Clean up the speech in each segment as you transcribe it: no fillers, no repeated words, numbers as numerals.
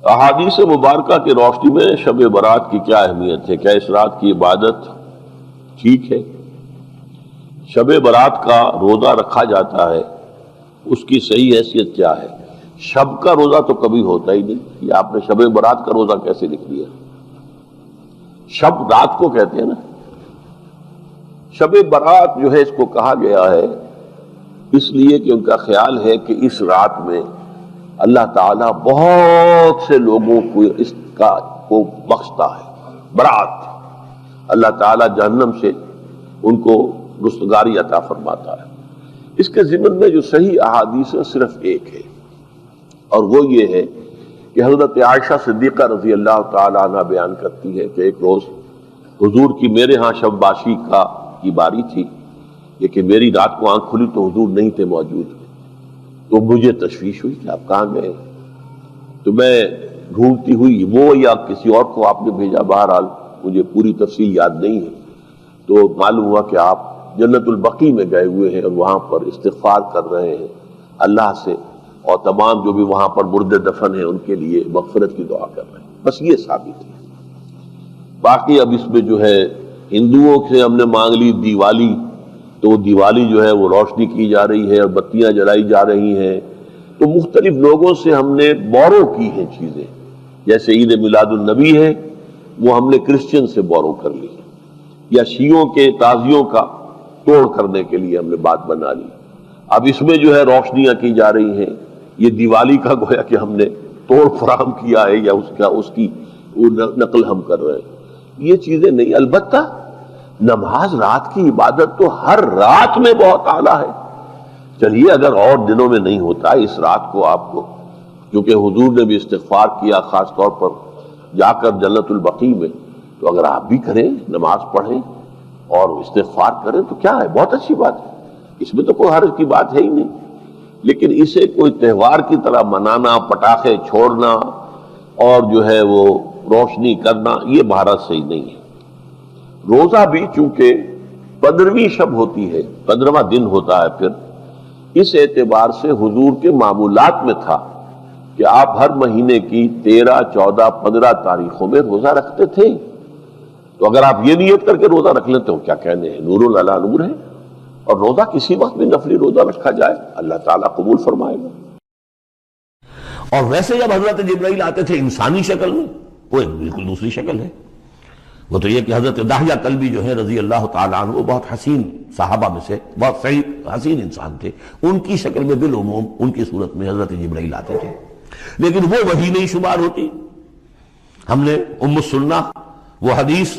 احادیث مبارکہ کی روشنی میں شب برات کی کیا اہمیت ہے؟ کیا اس رات کی عبادت ٹھیک ہے؟ شب برات کا روزہ رکھا جاتا ہے، اس کی صحیح حیثیت کیا ہے؟ شب کا روزہ تو کبھی ہوتا ہی نہیں، یہ آپ نے شب برات کا روزہ کیسے لکھ دیا؟ شب رات کو کہتے ہیں نا۔ شب برات جو ہے اس کو کہا گیا ہے اس لیے کہ ان کا خیال ہے کہ اس رات میں اللہ تعالیٰ بہت سے لوگوں کو بخشتا ہے۔ برات، اللہ تعالیٰ جہنم سے ان کو رستگاری عطا فرماتا ہے۔ اس کے ضمن میں جو صحیح احادیث ہے صرف ایک ہے، اور وہ یہ ہے کہ حضرت عائشہ صدیقہ رضی اللہ تعالیٰ عنہ بیان کرتی ہے کہ ایک روز حضور کی میرے ہاں شب باشی کی باری تھی، یہ کہ میری رات کو آنکھ کھلی تو حضور نہیں تھے موجود، تو مجھے تشویش ہوئی کہ آپ کہاں گئے؟ تو میں ڈھونڈتی ہوئی وہ یا کسی اور کو آپ نے بھیجا، بہرحال مجھے پوری تفصیل یاد نہیں ہے، تو معلوم ہوا کہ آپ جنت البقیع میں گئے ہوئے ہیں اور وہاں پر استغفار کر رہے ہیں اللہ سے، اور تمام جو بھی وہاں پر مردے دفن ہیں ان کے لیے مغفرت کی دعا کر رہے ہیں۔ بس یہ ثابت ہے۔ باقی اب اس میں جو ہے ہندوؤں سے ہم نے مانگ لی دیوالی، تو دیوالی جو ہے وہ روشنی کی جا رہی ہے اور بتیاں جلائی جا رہی ہیں، تو مختلف لوگوں سے ہم نے بورو کی ہیں چیزیں، جیسے عید میلاد النبی ہے وہ ہم نے کرسچن سے بورو کر لی، یا شیعوں کے تعزیوں کا توڑ کرنے کے لیے ہم نے بات بنا لی۔ اب اس میں جو ہے روشنیاں کی جا رہی ہیں، یہ دیوالی کا گویا کہ ہم نے توڑ فراہم کیا ہے یا اس کی نقل ہم کر رہے ہیں۔ یہ چیزیں نہیں، البتہ نماز رات کی عبادت تو ہر رات میں بہت اعلیٰ ہے۔ چلیے اگر اور دنوں میں نہیں ہوتا، اس رات کو آپ کو، کیونکہ حضور نے بھی استغفار کیا خاص طور پر جا کر جنت البقیع میں، تو اگر آپ بھی کریں، نماز پڑھیں اور استغفار کریں تو کیا ہے، بہت اچھی بات ہے، اس میں تو کوئی حرج کی بات ہے ہی نہیں۔ لیکن اسے کوئی تہوار کی طرح منانا، پٹاخے چھوڑنا اور جو ہے وہ روشنی کرنا، یہ بھارت صحیح نہیں ہے۔ روزہ بھی چونکہ 15ویں شب ہوتی ہے، 15واں دن ہوتا ہے، پھر اس اعتبار سے حضور کے معمولات میں تھا کہ آپ ہر مہینے کی 13، 14، 15 تاریخوں میں روزہ رکھتے تھے۔ تو اگر آپ یہ نیت کر کے روزہ رکھ لیتے ہو، کیا کہنے ہیں، نور علی نور ہے۔ اور روزہ کسی وقت بھی نفلی روزہ رکھا جائے اللہ تعالیٰ قبول فرمائے گا۔ اور ویسے جب حضرت جبرائیل آتے تھے انسانی شکل میں، وہ ایک بالکل دوسری شکل ہے۔ وہ تو یہ کہ حضرت داہیہ کلبی جو ہے رضی اللہ تعالیٰ عنہ، وہ بہت حسین صحابہ میں سے بہت صحیح حسین انسان تھے، ان کی شکل میں بالعموم ان کی صورت میں حضرت جبرائیل آتے تھے، لیکن وہ وحی نہیں شمار ہوتی۔ ہم نے ام السنہ وہ حدیث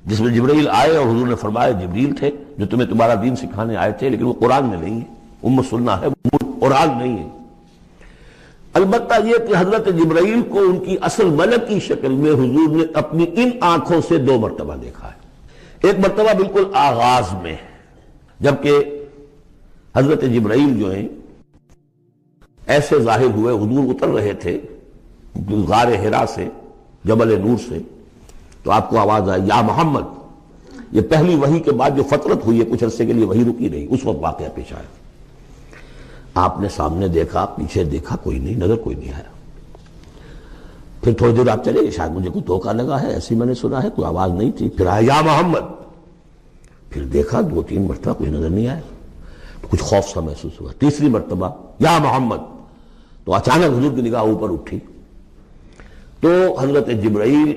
جس میں جبرائیل آئے اور حضور نے فرمایا جبریل تھے جو تمہیں تمہارا دین سکھانے آئے تھے، لیکن وہ قرآن میں نہیں ہے، ام السنہ ہے، قرآن نہیں ہے۔ البتہ یہ کہ حضرت جبرائیل کو ان کی اصل ملک کی شکل میں حضور نے اپنی ان آنکھوں سے 2 مرتبہ دیکھا ہے۔ ایک مرتبہ بالکل آغاز میں، جبکہ حضرت جبرائیل جو ہیں ایسے ظاہر ہوئے، حضور اتر رہے تھے غار حرا سے، جبل نور سے، تو آپ کو آواز آئی یا محمد۔ یہ پہلی وحی کے بعد جو فترت ہوئی ہے، کچھ عرصے کے لیے وحی رکی رہی، اس وقت واقعہ پیش آیا۔ آپ نے سامنے دیکھا، پیچھے دیکھا، کوئی نہیں، نظر کوئی نہیں آیا۔ پھر تھوڑی دیر آپ چلے، شاید مجھے کوئی دھوکہ لگا ہے، ایسی میں نے سنا ہے، کوئی آواز نہیں تھی۔ پھر آیا یا محمد، پھر دیکھا 2-3 مرتبہ کوئی نظر نہیں آیا، تو کچھ خوف سا محسوس ہوا۔ تیسری مرتبہ یا محمد، تو اچانک حضور کی نگاہ اوپر اٹھی، تو حضرت جبرائیل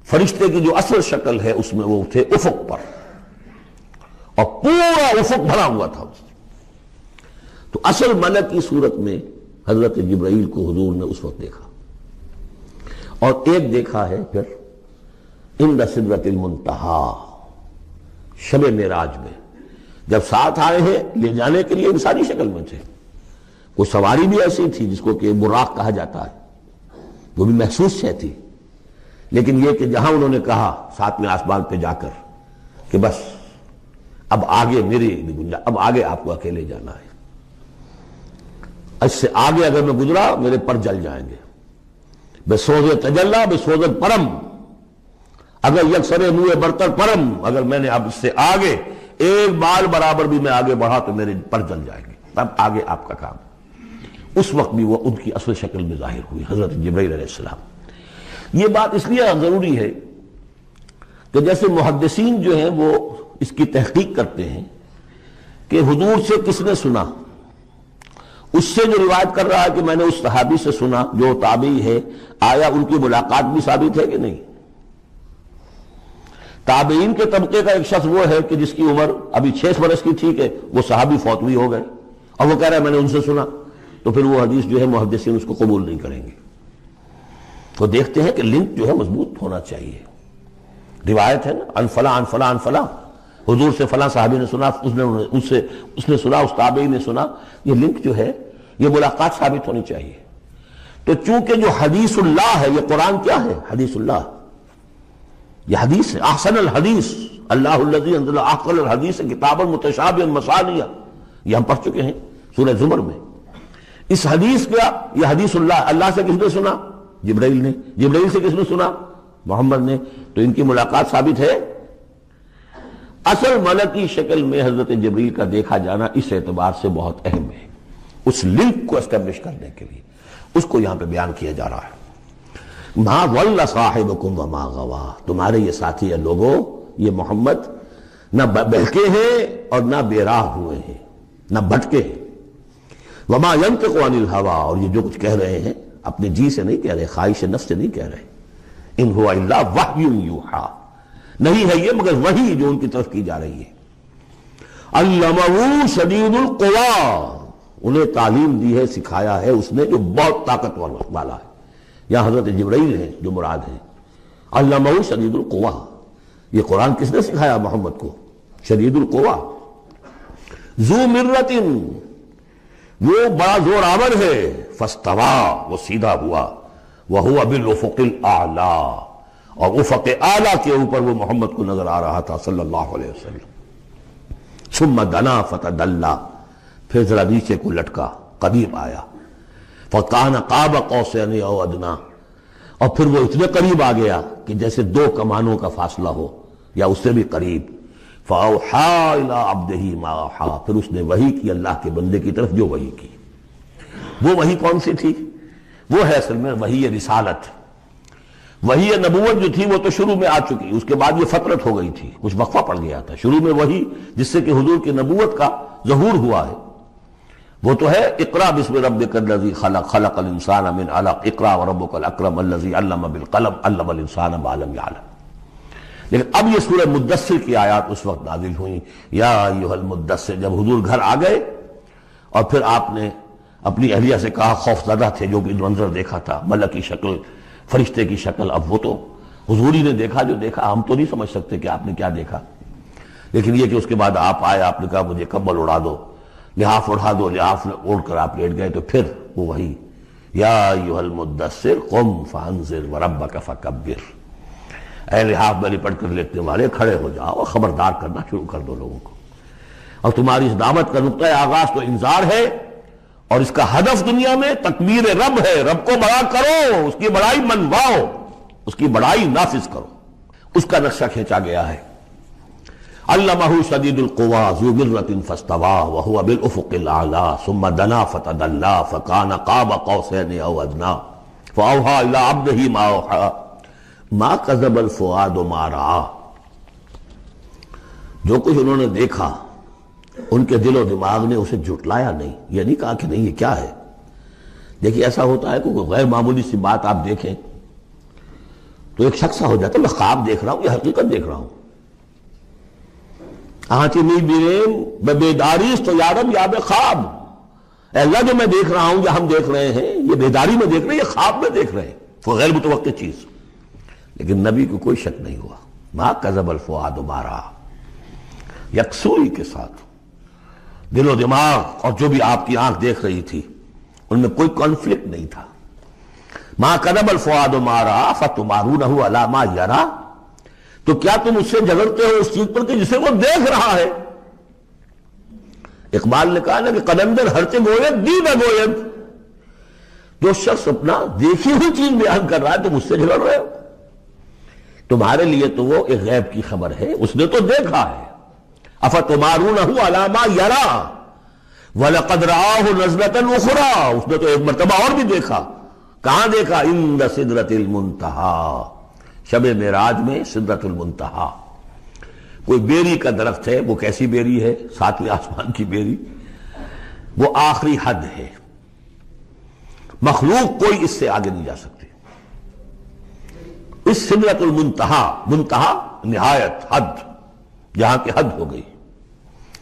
فرشتے کی جو اصل شکل ہے اس میں وہ تھے افق پر، اور پورا افق بھرا ہوا تھا۔ تو اصل ملک کی صورت میں حضرت جبرائیل کو حضور نے اس وقت دیکھا، اور ایک دیکھا ہے پھر عند سدرۃ المنتہا، شب معراج میں، جب ساتھ آئے ہیں لے جانے کے لیے انسانی شکل میں تھے، کوئی سواری بھی ایسی تھی جس کو کہ براق کہا جاتا ہے، وہ بھی محسوس شے تھی، لیکن یہ کہ جہاں انہوں نے کہا 7ویں آسمان پہ جا کر کہ بس اب آگے میری گنجائش، اب آگے آپ کو اکیلے جانا ہے، اس سے آگے اگر میں گزرا میرے پر جل جائیں گے، بے سوز تجلا بے سوز پرم، اگر یکسر منہ برتر پرم، اگر میں نے اب اس سے آگے ایک بال برابر بھی میں آگے بڑھا تو میرے پر جل جائیں گے، تب آگے آپ کا کام۔ اس وقت بھی وہ ان کی اصل شکل میں ظاہر ہوئی حضرت جبرائیل علیہ السلام۔ یہ بات اس لیے ضروری ہے کہ جیسے محدثین جو ہیں وہ اس کی تحقیق کرتے ہیں کہ حضور سے کس نے سنا، اس سے جو روایت کر رہا ہے کہ میں نے اس صحابی سے سنا جو تابعی ہے، آیا ان کی ملاقات بھی ثابت ہے کہ نہیں؟ تابعین کے طبقے کا ایک شخص وہ ہے کہ جس کی عمر ابھی 6 برس کی تھی کہ وہ صحابی فوت بھی ہو گئے، اور وہ کہہ رہا ہے میں نے ان سے سنا، تو پھر وہ حدیث جو ہے محدثین اس کو قبول نہیں کریں گے۔ تو دیکھتے ہیں کہ لنک جو ہے مضبوط ہونا چاہیے، روایت ہے نا ان فلاں ان فلاں ان فلاں، حضور سے فلاں صحابی نے سنا، اس نے سنا، اس تابعی نے سنا، یہ لنک جو ہے یہ ملاقات ثابت ہونی چاہیے۔ تو چونکہ جو حدیث اللہ ہے، یہ قرآن کیا ہے؟ حدیث اللہ، یہ حدیث ہے، احسن الحدیث اللہ الذی انزل احسن الحدیث کتابا متشابہا مثانیہ، یہ ہم پڑھ چکے ہیں سورہ زمر میں۔ اس حدیث کا یہ حدیث اللہ سے کس نے سنا؟ جبرائیل نے۔ جبرائیل سے کس نے سنا؟ محمد نے۔ تو ان کی ملاقات ثابت ہے۔ اصل ملکی شکل میں حضرت جبرائیل کا دیکھا جانا اس اعتبار سے بہت اہم ہے، اس لنک کو اسٹیبلش کرنے کے لیے اس کو یہاں پہ بیان کیا جا رہا ہے۔ ما ضل صاحبکم وما غوا، تمہارے یہ ساتھی ہیں لوگوں، یہ محمد نہ بہکے ہیں اور نہ بے راہ ہوئے ہیں، نہ بھٹکے ہیں۔ وما ينطق عن الهوى، اور یہ جو کچھ کہہ رہے ہیں اپنے جی سے نہیں کہہ رہے، خواہش نفس سے نہیں کہہ رہے۔ ان هو الا وحی یوحی، نہیں ہے یہ مگر وحی جو ان کی طرف کی جا رہی ہے۔ علمہ شدید القوی، انہیں تعلیم دی ہے، سکھایا ہے اس نے جو بہت طاقتور والا ہے۔ یہاں حضرت جبرائیل ہیں جو مراد ہیں۔ علمہ شدید القوی، یہ قرآن کس نے سکھایا محمد کو؟ شدید القوی، ذو مرۃ، وہ بڑا زور آور ہے، فاستوی، وہ سیدھا ہوا، وہو بالافق الاعلی، اور افق اعلیٰ کے اوپر وہ محمد کو نظر آ رہا تھا صلی اللہ علیہ وسلم۔ ثم دنا فتدلی، پھر ذرا نیچے کو لٹکا، قریب آیا، فکان قاب قوسین او ادنی، اور پھر وہ اتنے قریب آ گیا کہ جیسے 2 کمانوں کا فاصلہ ہو یا اس سے بھی قریب۔ فاوحی الی عبدہ ما اوحی، پھر اس نے وحی کی اللہ کے بندے کی طرف جو وحی کی۔ وہ وحی کون سی تھی؟ وہ ہے اصل میں وحی رسالت، وحی نبوت جو تھی وہ تو شروع میں آ چکی، اس کے بعد یہ فترت ہو گئی تھی، کچھ وقفہ پڑ گیا تھا۔ شروع میں وحی جس سے کہ حضور کی نبوت کا ظہور ہوا ہے وہ تو ہے اقرا بسم ربک الذی خلق، خلق الانسان من علق، اقرا وربک الاکرم الذی علم بالقلم، علم الانسان ما لم یعلم۔ لیکن اب یہ سورہ مدثر کی آیات اس وقت نازل ہوئیں، یا ایھا المدثر، جب حضور گھر آ گئے اور پھر آپ نے اپنی اہلیہ سے کہا، خوف زدہ تھے جو کہ منظر دیکھا تھا، ملک کی شکل، فرشتے کی شکل، اب وہ تو حضور ہی نے دیکھا جو دیکھا، ہم تو نہیں سمجھ سکتے کہ آپ نے کیا دیکھا، لیکن یہ کہ اس کے بعد آپ آئے، آپ نے کہا مجھے کمبل اڑا دو، لحاف اڑا دو، لحاف اوڑھ کر آپ لیٹ گئے، تو پھر وہ وہی یا ایھا المدثر قم فانذر وربک فکبر، اے لحاف میں لپٹ کر لیٹنے والے کھڑے ہو جاؤ اور خبردار کرنا شروع کر دو لوگوں کو۔ اور تمہاری اس دعوت کا نقطۂ آغاز تو انذار ہے، اور اس کا ہدف دنیا میں تکبیر رب ہے، رب کو بڑا کرو، اس کی بڑائی منواؤ، اس کی بڑائی نافذ کرو، اس کا نقشہ کھینچا گیا ہے۔ علمہ شدید القوی ذو مرۃ فاستوی وہو بالافق الاعلی ثم دنا فتدلی فکان قاب قوسین او ادنی فاوحی الی عبدہ ما اوحی ما کذب الفؤاد ما رأى، جو کچھ انہوں نے دیکھا ان کے دل و دماغ نے اسے جھٹلایا نہیں، یہ نہیں کہا کہ نہیں یہ کیا ہے۔ دیکھیے ایسا ہوتا ہے کہ کوئی غیر معمولی سی بات آپ دیکھیں تو ایک شخص ہو جاتا ہے میں خواب دیکھ رہا ہوں یا حقیقت دیکھ رہا ہوں۔ آنچی نہیں بیریم بے بیداریست تو یارم یا بے خواب، اے اللہ جو میں دیکھ رہا ہوں یا ہم دیکھ رہے ہیں یہ بیداری میں دیکھ رہے ہیں، یہ خواب میں دیکھ رہے ہیں، وہ غیر متوقع چیز۔ لیکن نبی کو کوئی شک نہیں ہوا، ما کذب الفؤاد ما رأى، یکسوئی کے ساتھ دل و دماغ اور جو بھی آپ کی آنکھ دیکھ رہی تھی ان میں کوئی کانفلکٹ نہیں تھا۔ ما کذب الفؤاد ما رأى فتمارونه علی ما یری، تو کیا تم اس سے جھگڑتے ہو اس چیز پر کہ جسے وہ دیکھ رہا ہے؟ اقبال نے کہا نا کہ قلندر ہرچے گوید دید گوید، جو شخص اپنا دیکھی ہوئی چیز بیان کر رہا ہے تم اس سے جھگڑ رہے ہو؟ تمہارے لیے تو وہ ایک غیب کی خبر ہے، اس نے تو دیکھا ہے۔ افتمارونہ علی ما یری وَلَقَدْ رَآهُ نَزْلَةً أُخْرَىٰ، اس نے تو ایک مرتبہ اور بھی دیکھا۔ کہاں دیکھا؟ عند سدرۃ المنتہیٰ، شب معراج میں سدرۃ المنتہیٰ۔ کوئی بیری کا درخت ہے، وہ کیسی بیری ہے؟ ساتویں آسمان کی بیری، وہ آخری حد ہے، مخلوق کوئی اس سے آگے نہیں جا سکتی۔ اس سدرۃ المنتہیٰ، منتہا نہایت، حد، جہاں کی حد ہو گئی،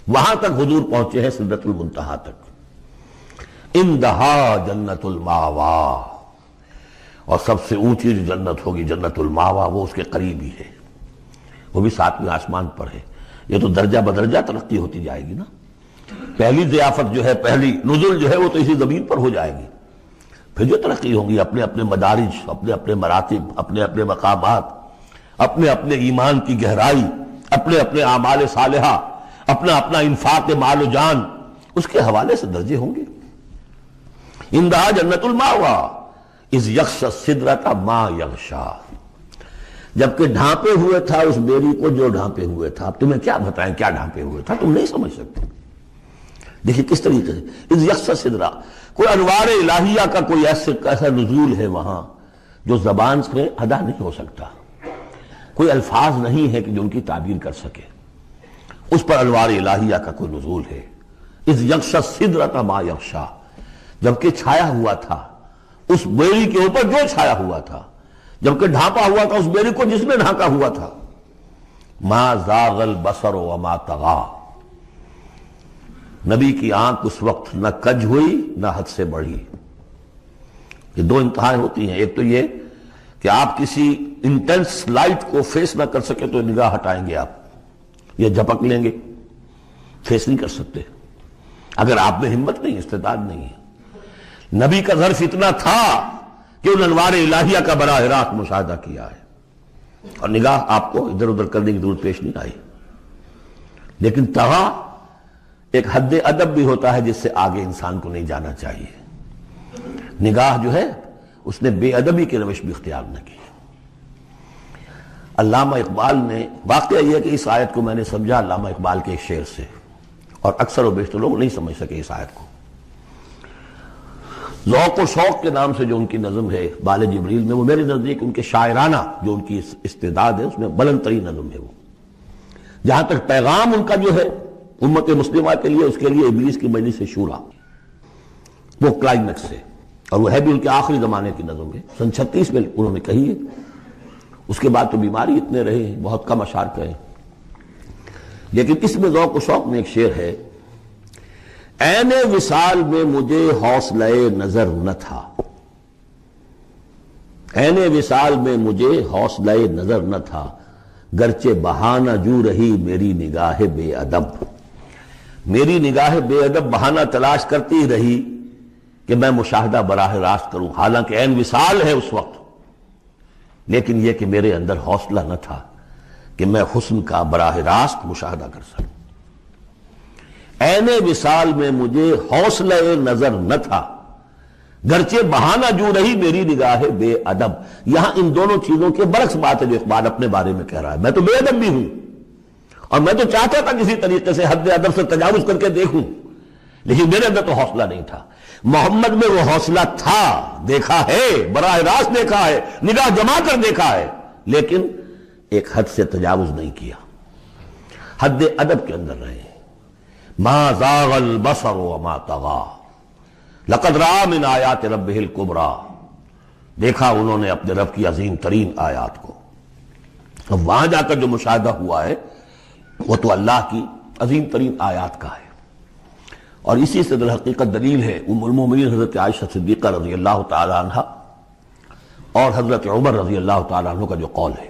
وہاں تک حضور پہنچے ہیں، سدرۃ المنتہیٰ تک۔ اندہا جنت الماوا، اور سب سے اونچی جو جنت ہوگی جنت الماوا، وہ اس کے قریب ہی ہے، وہ بھی ساتویں آسمان پر ہے۔ یہ تو درجہ بدرجہ ترقی ہوتی جائے گی نا۔ پہلی ضیافت جو ہے، پہلی نزول جو ہے، وہ تو اسی زمین پر ہو جائے گی، پھر جو ترقی ہوگی اپنے اپنے مدارج، اپنے اپنے مراتب، اپنے اپنے مقامات، اپنے اپنے ایمان کی گہرائی، اپنے اپنے اعمال صالحہ، اپنا اپنا انفاق مال و جان، اس کے حوالے سے درجے ہوں گے۔ اندہا جنت الماوا اذ یغشی السدرۃ ما یغشی، جبکہ ڈھانپے ہوئے تھا اس بیری کو جو ڈھانپے ہوئے تھا۔ اب تمہیں کیا بتائیں کیا ڈھانپے ہوئے تھا، تم نہیں سمجھ سکتے۔ دیکھیے کس طریقے سے اذ یغشی السدرۃ، کوئی انوار الہیہ کا کوئی ایسا نزول ہے وہاں جو زبان سے ادا نہیں ہو سکتا، کوئی الفاظ نہیں ہے کہ جو ان کی تعبیر کر سکے، اس پر انوار الہیہ کا کوئی نزول ہے۔ اذ یغشی السدرۃ ما یغشی، جبکہ چھایا ہوا تھا اس بیری کے اوپر جو چھایا ہوا تھا، جبکہ ڈھانپا ہوا تھا اس بیری کو جس نے ڈھانکا ہوا تھا۔ ما زاغ البصر وما طغی، نبی کی آنکھ اس وقت نہ کج ہوئی نہ حد سے بڑھی۔ یہ دو انتہائیں ہوتی ہیں، ایک تو یہ کہ آپ کسی انٹینس لائٹ کو فیس نہ کر سکے تو نگاہ ہٹائیں گے آپ، یہ جھپک لیں گے، فیس نہیں کر سکتے اگر آپ میں ہمت نہیں، استعداد نہیں ہے۔ نبی کا ظرف اتنا تھا کہ ان انوار الہیہ کا براہ راست مشاہدہ کیا ہے، اور نگاہ آپ کو ادھر ادھر کرنے کی ضرورت پیش نہیں آئی۔ لیکن طغا ایک حد ادب بھی ہوتا ہے جس سے آگے انسان کو نہیں جانا چاہیے۔ نگاہ جو ہے اس نے بے ادبی کی روش بھی اختیار نہ کی۔ علامہ اقبال نے، واقعہ یہ ہے کہ اس آیت کو میں نے سمجھا علامہ اقبال کے ایک شعر سے، اور اکثر و بیشتر لوگ نہیں سمجھ سکے اس آیت کو۔ ذوق و شوق کے نام سے جو ان کی نظم ہے بال جبریل میں، وہ میرے نزدیک ان کے شاعرانہ جو ان کی استعداد ہے اس میں بلند ترین نظم ہے وہ۔ جہاں تک پیغام ان کا جو ہے امت مسلمہ کے لیے، اس کے لیے ابلیس کی مجلس شورا، وہ کلائمیکس ہے، اور وہ ہے بھی ان کے آخری زمانے کی نظم ہے، سن 36 میں انہوں نے کہی ہے۔ اس کے بعد تو بیماری اتنے رہے ہیں، بہت کم اشعار کہے، لیکن اس میں ذوق و شوق میں ایک شعر ہے: عین وصال میں مجھے حوصلہ نظر نہ تھا، عین وصال میں مجھے حوصلہ نظر نہ تھا، گرچہ بہانہ جو رہی میری نگاہ بے ادب، میری نگاہ بے ادب بہانہ تلاش کرتی رہی کہ میں مشاہدہ براہ راست کروں، حالانکہ عین وصال ہے اس وقت، لیکن یہ کہ میرے اندر حوصلہ نہ تھا کہ میں حسن کا براہ راست مشاہدہ کر سکوں۔ عین وصال میں مجھے حوصلہ نظر نہ تھا، گرچہ بہانہ جو رہی میری نگاہ بے ادب۔ یہاں ان دونوں چیزوں کے برعکس بات ہے جو اقبال اپنے بارے میں کہہ رہا ہے۔ میں تو بے ادب بھی ہوں، اور میں تو چاہتا تھا کسی طریقے سے حد ادب سے تجاوز کر کے دیکھوں، لیکن میرے اندر تو حوصلہ نہیں تھا۔ محمد میں وہ حوصلہ تھا، دیکھا ہے، براہ راست دیکھا ہے، نگاہ جما کر دیکھا ہے، لیکن ایک حد سے تجاوز نہیں کیا، حد ادب کے اندر رہے۔ ما زاغ البصر وما طغى لقد رأى من آیات ربہ الکبریٰ، دیکھا انہوں نے اپنے رب کی عظیم ترین آیات کو۔ اب وہاں جا کر جو مشاہدہ ہوا ہے وہ تو اللہ کی عظیم ترین آیات کا ہے، اور اسی سے در حقیقت دلیل ہے ام المومنین حضرت عائشہ صدیقہ رضی اللہ تعالی عنہ اور حضرت عمر رضی اللہ تعالی عنہ کا جو قول ہے۔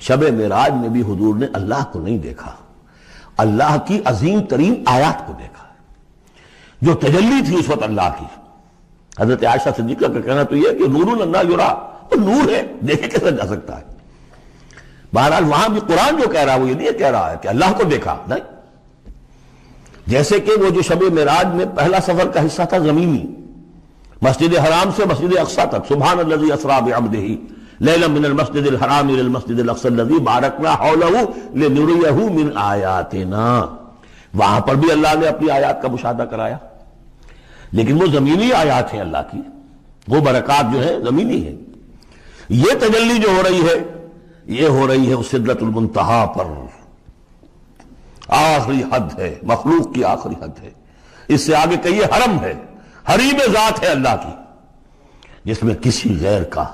شب معراج میں بھی حضور نے اللہ کو نہیں دیکھا، اللہ کی عظیم ترین آیات کو دیکھا، جو تجلی تھی اس وقت اللہ کی۔ حضرت عائشہ صدیقہ کا کہنا تو یہ کہ نور لا یرا، وہ نور ہے، دیکھے کیسے جا سکتا ہے۔ بہرحال وہاں بھی قرآن جو کہہ رہا ہے وہ یہ نہیں کہہ رہا ہے کہ اللہ کو دیکھا، نہیں، جیسے کہ وہ جو شب معراج میں پہلا سفر کا حصہ تھا زمینی، مسجد حرام سے مسجد اقصی تک، سبحان الذی اسریٰ بعبدہ لیلا من المسجد الحرام الى المسجد الاقصی الذی بارکنا حولہ لنریہ من آیاتنا، وہاں پر بھی اللہ نے اپنی آیات کا مشاہدہ کرایا، لیکن وہ زمینی آیات ہیں اللہ کی، وہ برکات جو ہے زمینی ہے۔ یہ تجلی جو ہو رہی ہے یہ ہو رہی ہے اس سدرۃ المنتہا پر، آخری حد ہے، مخلوق کی آخری حد ہے، اس سے آگے کہیے حرم ہے، حریم ذات ہے اللہ کی، جس میں کسی غیر کا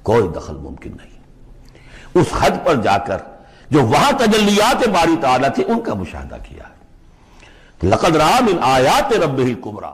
کوئی دخل ممکن نہیں۔ اس حد پر جا کر جو وہاں تجلیات باری تعالیٰ تھے ان کا مشاہدہ کیا ہے۔ لقد رأى من آیات ربہ الکبریٰ۔